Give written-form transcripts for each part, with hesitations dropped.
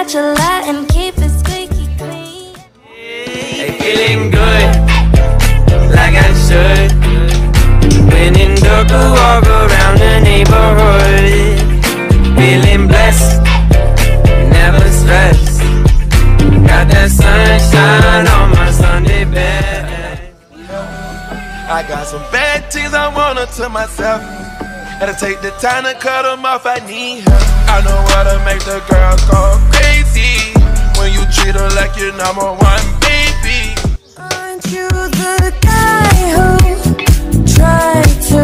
scratch a lot and keep it squeaky clean. Hey, feeling good, like I should. When in dark, I walk around the neighborhood. Feeling blessed, never stressed. Got that sunshine on my Sunday bed. I got some bad things I wanna to myself. Gotta take the time to cut them off, I need help. I know how to make the girls go crazy when you treat her like your number one baby. Aren't you the guy who tried to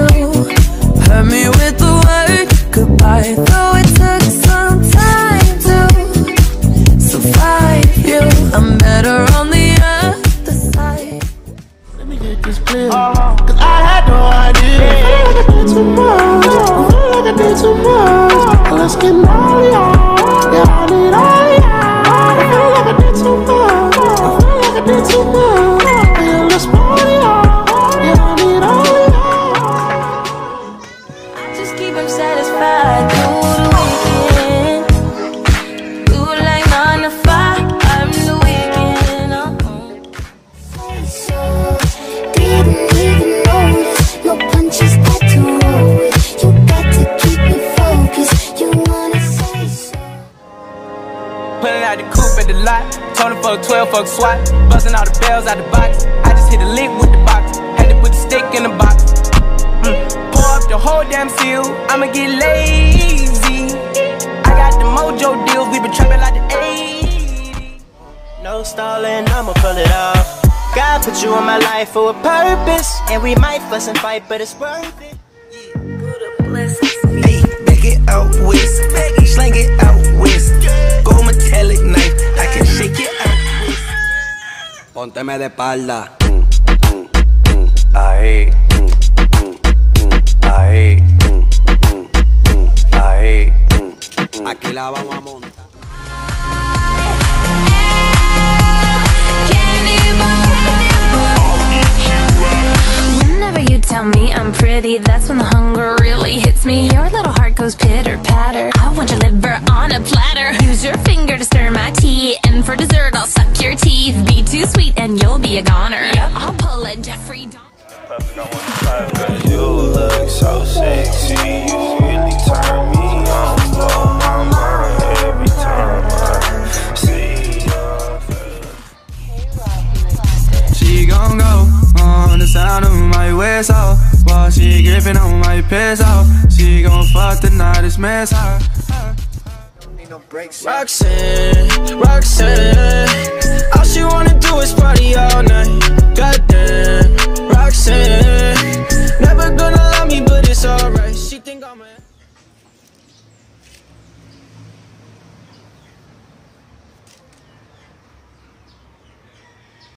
hurt me with the word goodbye? Though it took some time to survive you, I'm better on the other side. Let me get this clear, cause I had no idea. I feel like I did too much, I feel like I did too much. Let's get naughty, yeah, I need all ya. I feel like I did too much, I feel like I did too much. Yeah, let's party, yeah, I need all ya. I just keep him satisfied through the weekend. Do it like 9 to 5, I'm the weekend. So, didn't even notice your punches got to roll with. You got to keep it focused. You wanna say so. Pulling out the coupe at the lot. Told him fuck 12, fuck SWAT. Busting all the bells out the box. I just hit a lick with the box. Had to put the stick in the box. Pour up the whole damn seal. I'ma get lazy. I got the mojo deals. We been trapping like the 80s. No stalling, I'ma pull it off. God put you in my life for a purpose, and we might fuss and fight, but it's worth it. Hey, back it out west, slang it out west. Gold metallic knife, I can shake it out west. Pónteme de espalda. Ahí, ahí, ahí. Aquí la vamos a montar. Whenever you tell me I'm pretty, that's when the hunger really hits me. Your little heart goes pitter patter. I want your liver on a platter. Use your finger to stir my tea, and for dessert I'll suck your teeth. Be too sweet and you'll be a goner. I'll pull a Jeffrey Dahmer. You look so sexy, you really turn me on. Blow my mind every time I see your face. She gon' go on the sound of my waist off, while she gripping on my piss off. She gon' fuck the night, it's mess out. Roxanne, Roxanne, all she wanna do is party all night. God